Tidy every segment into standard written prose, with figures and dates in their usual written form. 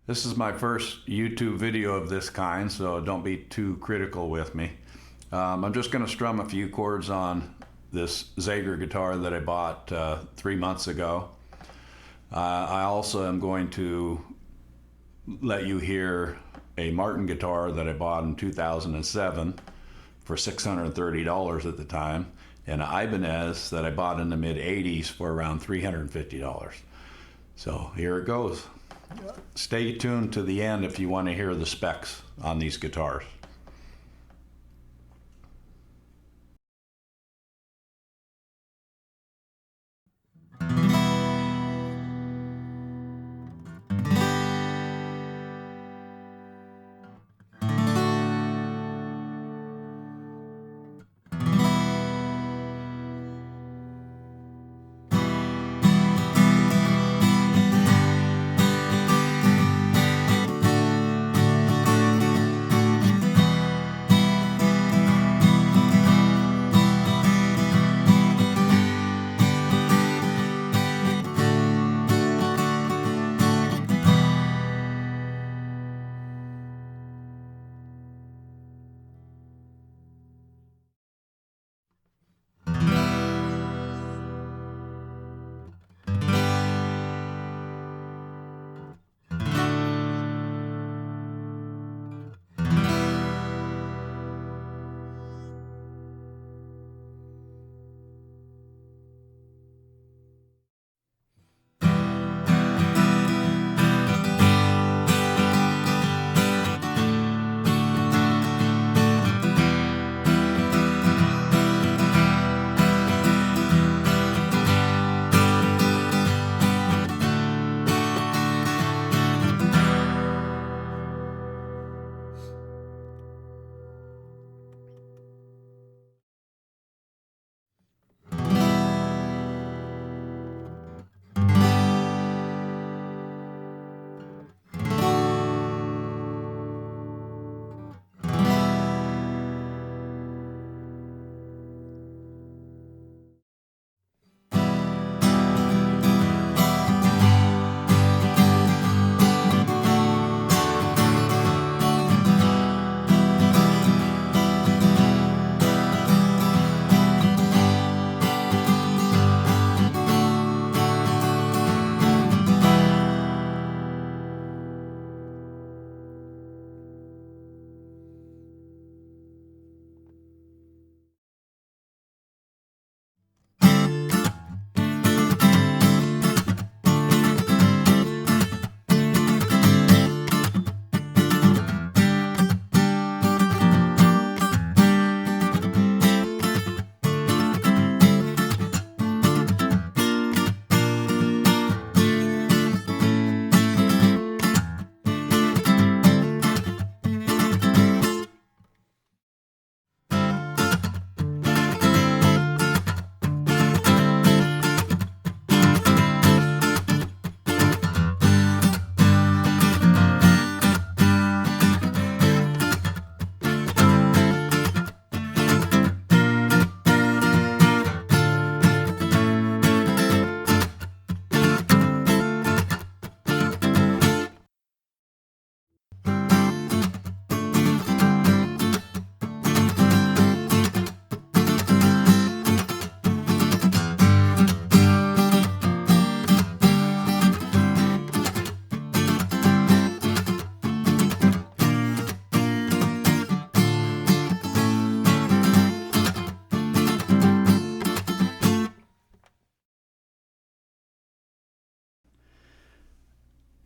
This is my first YouTube video of this kind, so don't be too critical with me. I'm just going to strum a few chords on this Zager guitar that I bought 3 months ago. I also am going to let you hear a Martin guitar that I bought in 2007 for $630 at the time, and an Ibanez that I bought in the mid-80s for around $350. So here it goes. Stay tuned to the end if you want to hear the specs on these guitars.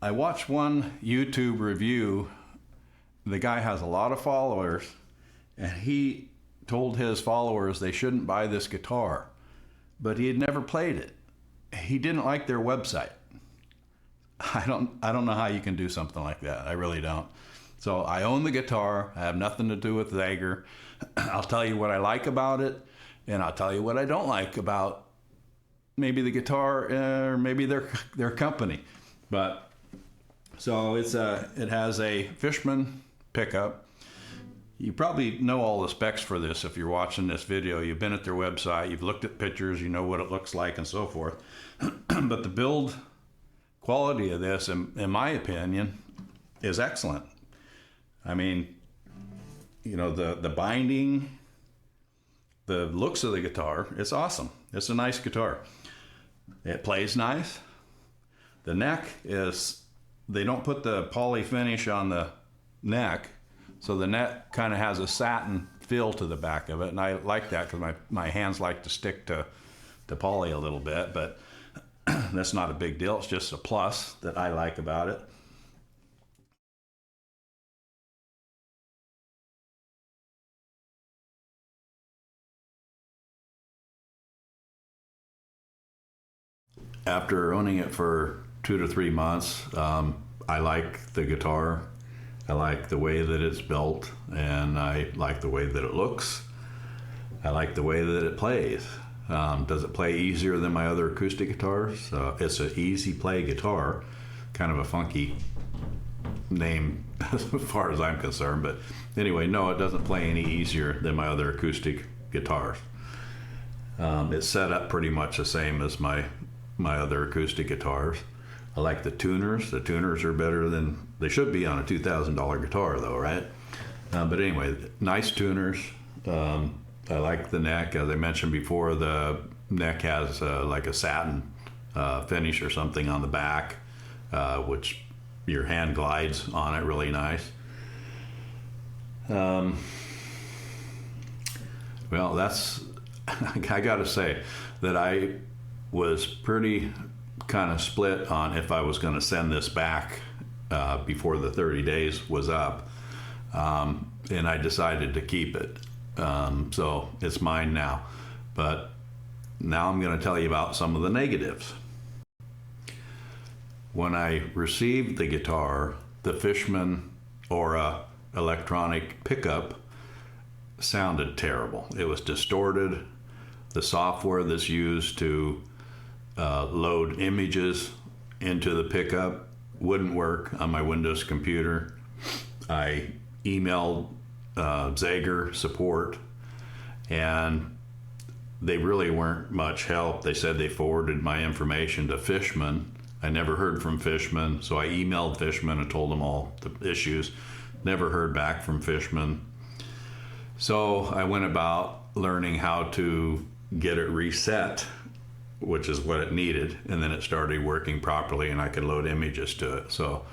I watched one YouTube review. The guy has a lot of followers, and he told his followers they shouldn't buy this guitar, but he had never played it. He didn't like their website. I don't know how you can do something like that. I really don't. So I own the guitar. I have nothing to do with Zager. I'll tell you what I like about it, and I'll tell you what I don't like about maybe the guitar or maybe their company. But so it has a Fishman pickup. You probably know all the specs for this if you're watching this video. You've been at their website, you've looked at pictures, you know what it looks like and so forth. But the build quality of this, in my opinion, is excellent. I mean, you know, the binding, the looks of the guitar, it's awesome. It's a nice guitar. It plays nice. The neck is, they don't put the poly finish on the neck, so the neck kind of has a satin feel to the back of it, and I like that because my hands like to stick to poly a little bit, but that's not a big deal. It's just a plus that I like about it. After owning it for 2 to 3 months, I like the guitar. I like the way that it's built, and I like the way that it looks. I like the way that it plays. Does it play easier than my other acoustic guitars? It's an easy play guitar, kind of a funky name as far as I'm concerned, but anyway, no, it doesn't play any easier than my other acoustic guitars. It's set up pretty much the same as my other acoustic guitars. I like the tuners. The tuners are better than they should be on a $2,000 guitar, though, right? But anyway, nice tuners. I like the neck. As I mentioned before, the neck has like a satin finish or something on the back, which your hand glides on it really nice. Well, that's, I gotta say that I was pretty kind of split on if I was going to send this back before the 30 days was up, and I decided to keep it. So it's mine now, but now I'm going to tell you about some of the negatives. When I received the guitar, the Fishman Aura electronic pickup sounded terrible. It was distorted. The software that's used to load images into the pickup wouldn't work on my Windows computer. I emailed Zager support, and they really weren't much help. They said they forwarded my information to Fishman. I never heard from Fishman, so I emailed Fishman and told them all the issues. Never heard back from Fishman. So I went about learning how to get it reset, which is what it needed, and then it started working properly and I could load images to it. So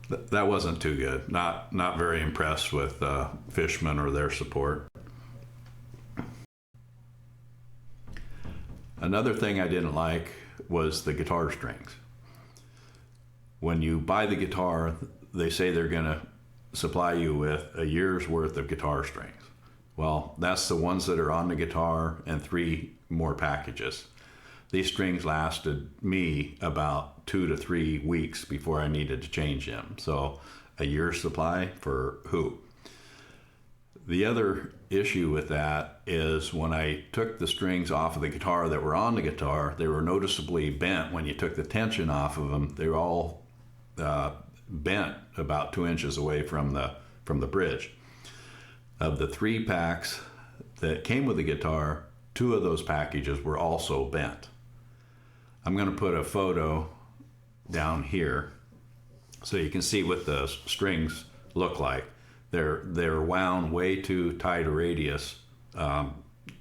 that wasn't too good. Not very impressed with Fishman or their support. Another thing I didn't like was the guitar strings. When you buy the guitar, they say they're going to supply you with a year's worth of guitar strings. Well, that's the ones that are on the guitar and 3 more packages. These strings lasted me about 2 to 3 weeks before I needed to change them. So a year's supply for who? The other issue with that is when I took the strings off of the guitar that were on the guitar, they were noticeably bent. When you took the tension off of them, they were all bent about 2 inches away from the bridge. Of the 3 packs that came with the guitar, 2 of those packages were also bent. I'm going to put a photo down here so you can see what the strings look like. They're wound way too tight a radius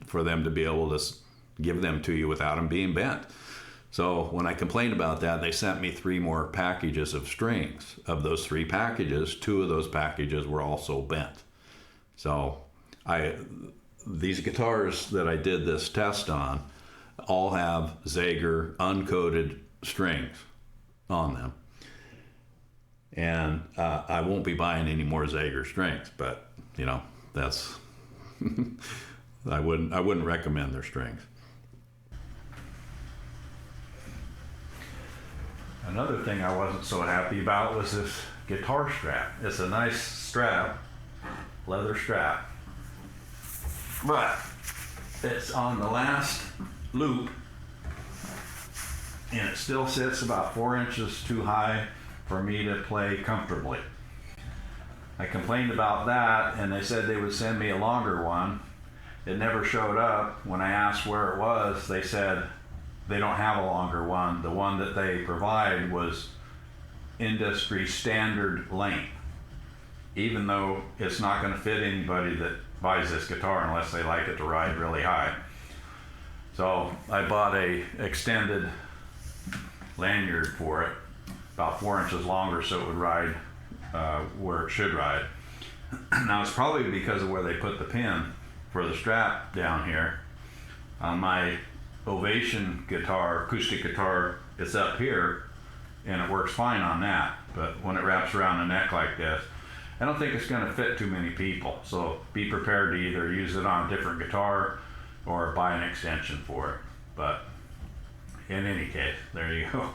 for them to be able to give them to you without them being bent. So when I complained about that, they sent me 3 more packages of strings. Of those 3 packages, 2 of those packages were also bent. So these guitars that I did this test on all have Zager uncoated strings on them. And I won't be buying any more Zager strings, but you know, that's I wouldn't recommend their strings. Another thing I wasn't so happy about was this guitar strap. It's a nice strap, leather strap, but it's on the last loop and it still sits about 4 inches too high for me to play comfortably. I complained about that and they said they would send me a longer one. It never showed up. When I asked where it was, they said they don't have a longer one. The one that they provide was industry standard length, even though it's not going to fit anybody that buys this guitar unless they like it to ride really high. So I bought a extended lanyard for it, about 4 inches longer, so it would ride where it should ride. Now it's probably because of where they put the pin for the strap down here. On my Ovation guitar, acoustic guitar, it's up here and it works fine on that, but when it wraps around the neck like this, I don't think it's going to fit too many people. So be prepared to either use it on a different guitar or buy an extension for it. But in any case, there you go.